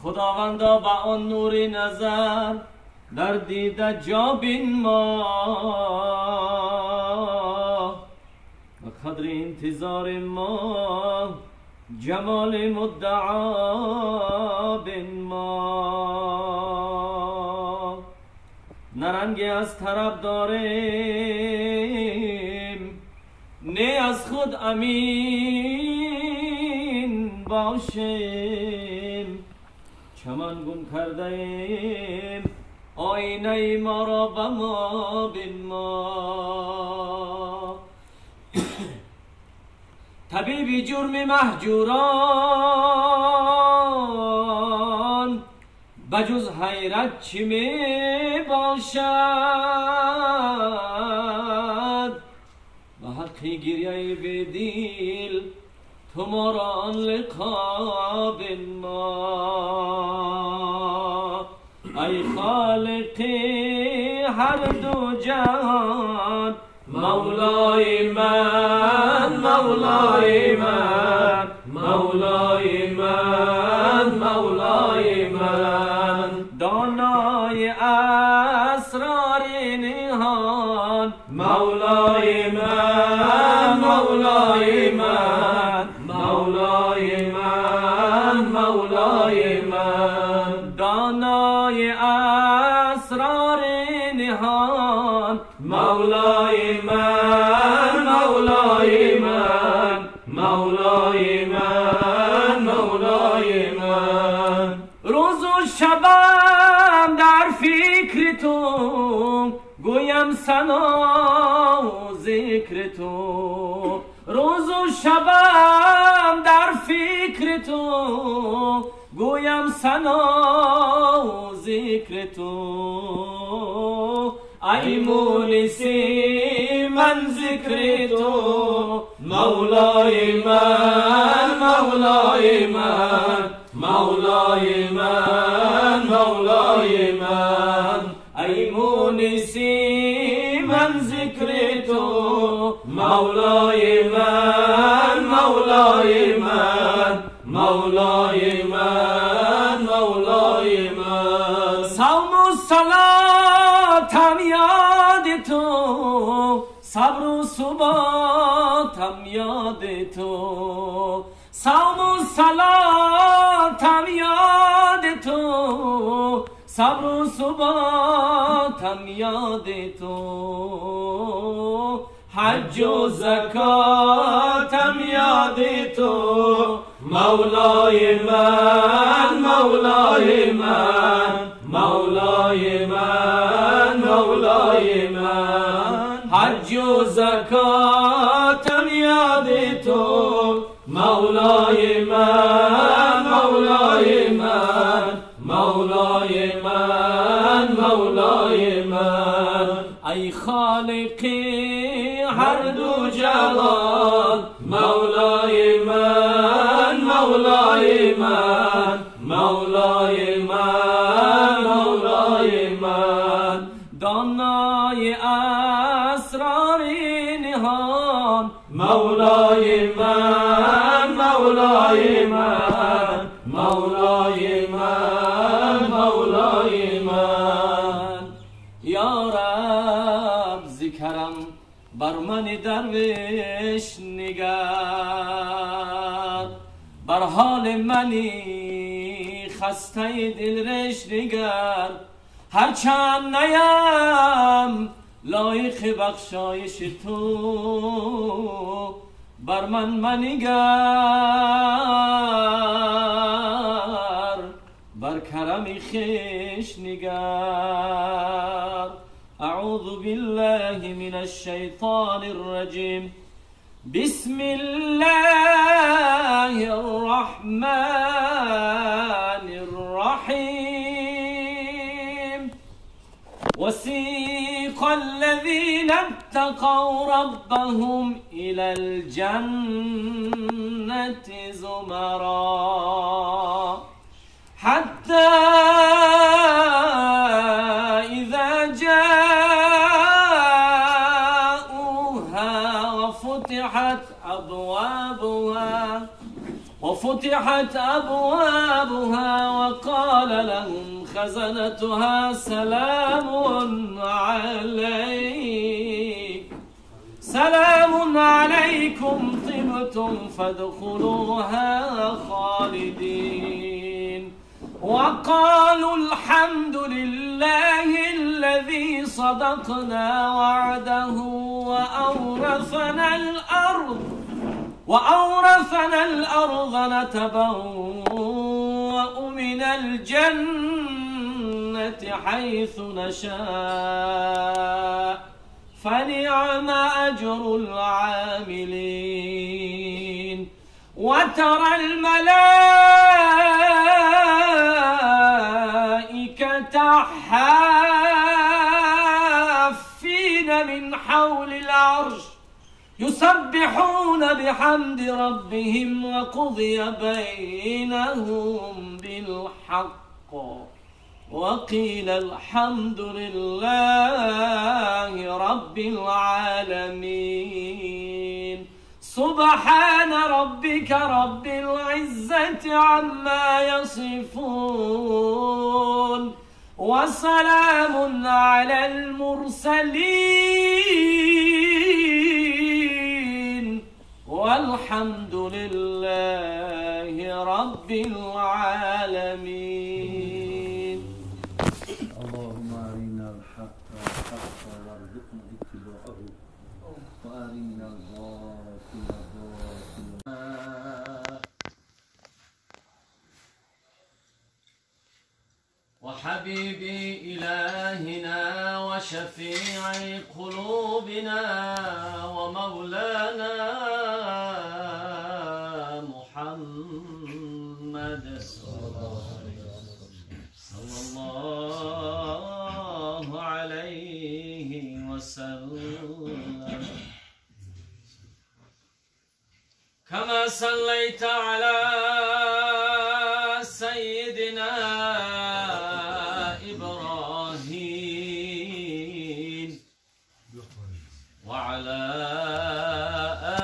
خداوندا با آن نور نظر در دیده جا بین ما و قدر انتظار ما جمال مدعا بین ما نرنگی از طرف داریم نه از خود امین باشیم چمن گم کرده ایم آینه ما را به ما بین ما طبیب جرم مهجوران بجز حیرت چی می باشد و حقی گریه بدیل تو ما را آن لقا بین ما ای خالقی هر دو جهان مولای من مولای من مولای من مولای من دانای اسرار نهان مولای من مولای من مولای من مولای من دانای اسرار نهان مولای من مولای من مولای من مولای من روز و شبم در فکر تو گویم ثنا و ذکر تو روز و شبم در فکر تو گویم ثنا و ذکر تو ای مونسی من ذکر تو مولای من مولای من مولای من مولای من ای مونسی من ذکر تو مولای من مولای من مولای من مولای من صوم و صلاتم یاد تو صبر و ثباتم یاد تو صوم و صلاتم یاد تو صبر و ثباتم یاد تو حج و زکاتم یاد تو مولای من مولای من مولای من مولای من حج و زکاتم یاد تو مولای من مولای من مولای من مولای من ای خالقی هر دو جهان مولای من مولای من مولای من مولای من دانای اسرار نهان مولای من مولای من مولای من مولای من یا رب ذکرم بر من درویش نگر بر حال منی خسته دلرش نگر هرچند نیم لایق بخشایش تو بر من منگر بر کرم خویش نگر اعوذ بالله من الشیطان الرجیم بسم الله الرحمن الرحیم وسيق الذين اتقوا ربهم إلى الجنة زمرا حتى إذا جاءوها وفتحت ففتحت أبوابها وقال لهم خزنتها سلام عليكم طبتم فادخلوها خالدين وقالوا الحمد لله الذي صدقنا وعده وأورثنا الأرض نتبوأ من الجنة حيث نشاء فنعم أجر العاملين وترى الملائكة حافين من حول العرش يسبحون بحمد ربهم وقضي بينهم بالحق وقيل الحمد لله رب العالمين سبحان ربك رب العزة عما يصفون وسلام على المرسلين والحمد لله رب العالمين. اللهم أرنا الحق حقا وارزقنا اتباعه وأرنا الباطل باطلا. وحبيبي إلهنا وشفيع قلوبنا ومولانا محمد صلى الله عليه وسلم كما صليت على سيدنا إبراهيم وعلى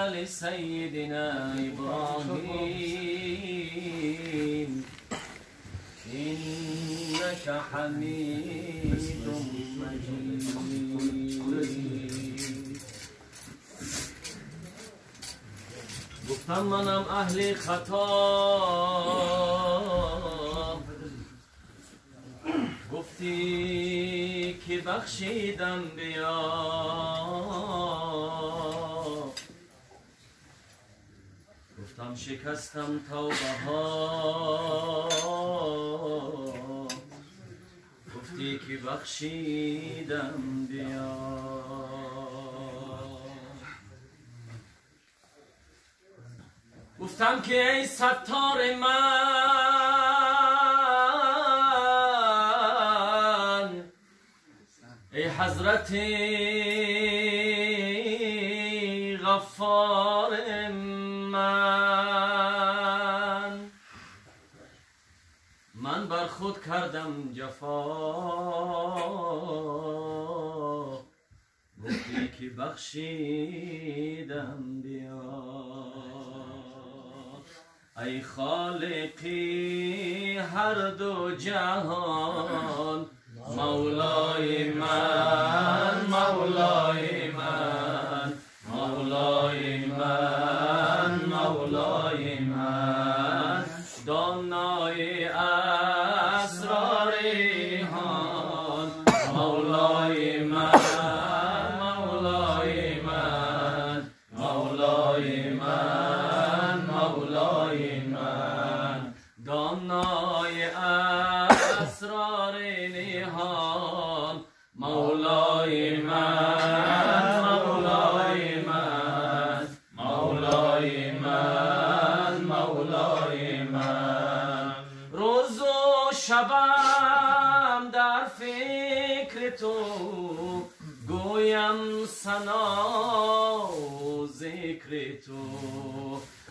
آل سيدنا إبراهيم إنك حميد مجيد. گفتم منم اهل خطا گفتی که بخشیدم بیا گفتم شکستم توبه ها گفتی که بخشیدم بیا گفتم که ای ستار من ای حضرت غفار من بر خود کردم جفا گفتی که بخشیدم بیا ای خالقی هر دو جهان مولای من مولای من مولای من مولای من دانای اسرار هان مولای من مولای من مولای من مولای من دانای اسرار نهان مولای من مولای من مولای من مولای من روز و شبم در فکر تو گویم ثنا و ذکر تو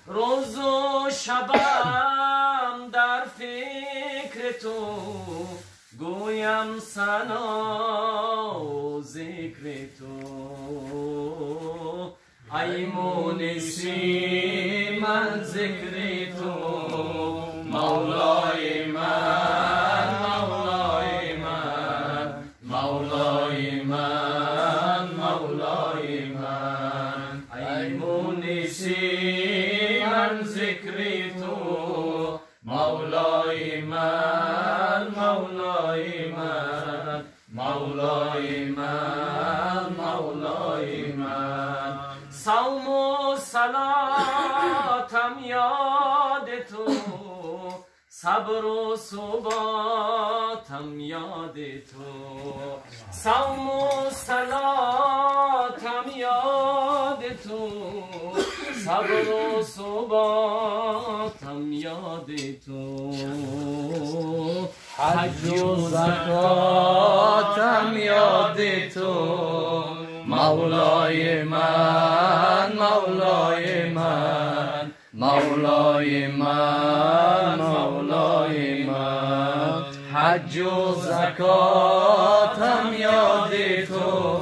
روز و شبم در فکر تو گویم ثنا و ذکر تو ای مونسی من ذکر تو مولای من مولای من مولای من مولای من صوم و صلاتم یاد تو صبر و ثباتم یاد تو صوم و صلاتم یاد تو صبر و ثباتم یاد تو حج و زکاتم یاد تو مولای من مولای من مولای من مولای من حج و زکاتم یاد تو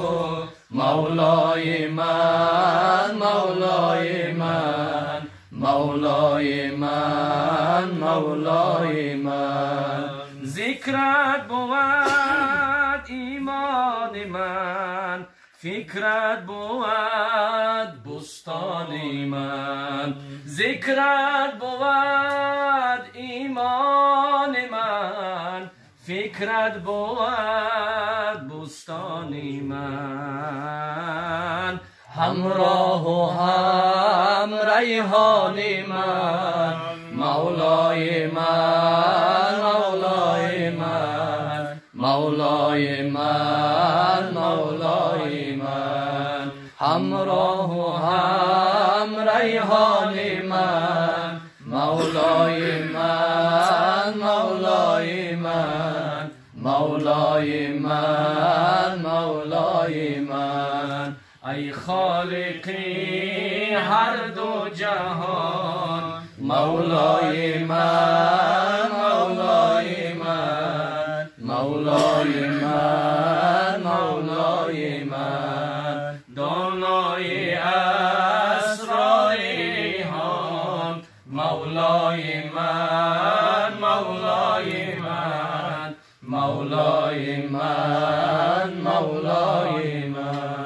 مولای من مولای من مولای من مولای من ذکرت بود ایمان من فکرت بود بستان من ذکرت بود ایمان من فکرت بود بستان من همراه و هم ریحان من مولای من مولای من مولای من مولای من همراه و هم ریحان من مولای من مولای من مولای من مولای من ای خالقی هر دو جهان مولای من مولای من مولای من مولای من دانای اسرار ریحان مولای من مولای من مولای من مولای من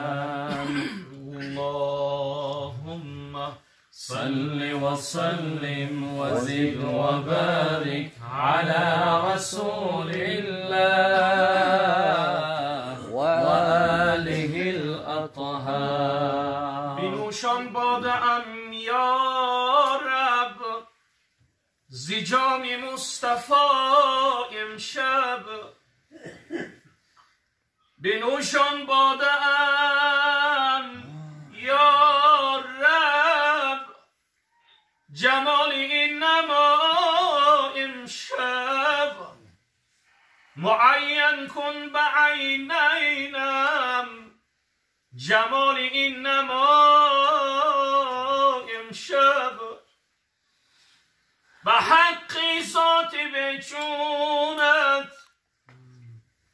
اللهم صل وسلم وزد وبارك على رسول الله وآله الأطهار بنوشان باده ام یا رب ز جام مصطفی امشب بنوشان باده ام یا رب جمال این نما امشب معین کن به عینینم جمال این نما امشب به حق ذات بچونت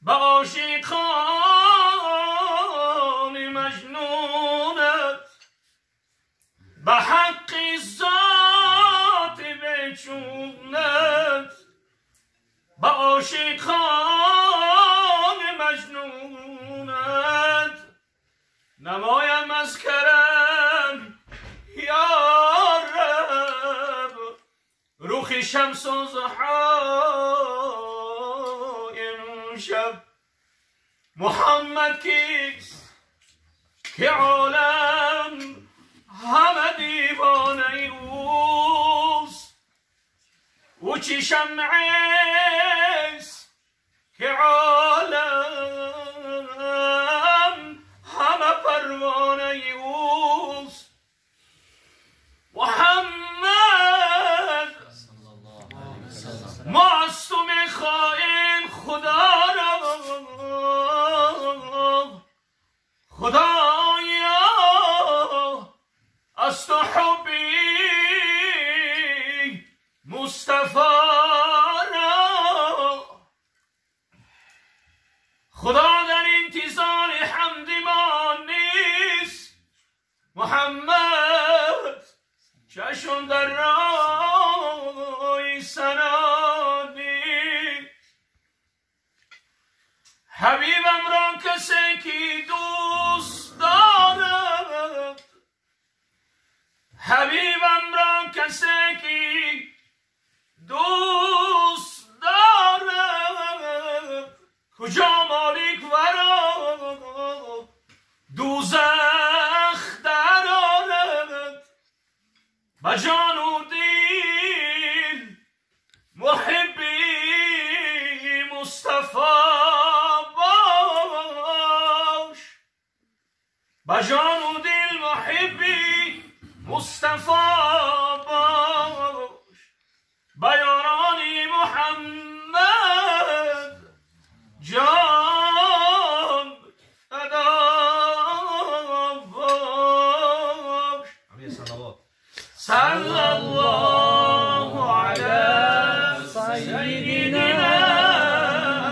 به عاشقان مجنونت به حق ذات بچونت به عاشقان مجنونت نمایم از کرم یا رب رخ شمس و ضحی امشب محمد کیست که عالم همه دیوانه اوست او چی شمعیست که عالم همه پروانه اوست محمد ما از تو میخواهیم خدا را خدایا از تو حبی مصطفی را خدا در انتظار حمد ما نیست محمد چشم در راه سنا نیست حبیبم را کسی که دوست دارد حبیبم را کسی که دوست دوست دارم کجا مالک ورا دوزخ در آرد با جان و دل محبی مصطفی باش با جان و دل محبی مصطفی باش با یاران محمد جان فدا باش. صلی الله علی سیدنا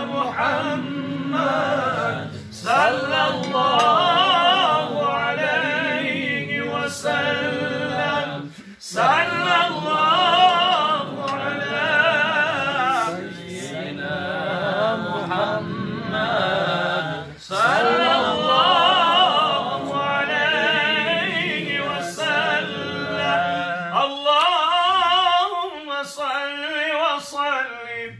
محمد صلی الله علیه و سلم صلی الله علی سیدنا محمد صلی الله علیه و سلم. اللهم صل وسلم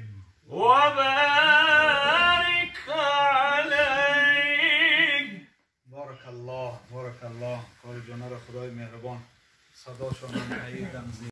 وبارك عليه. بارک الله، بارک الله. کار جانا را خدای مهربان صداشان هم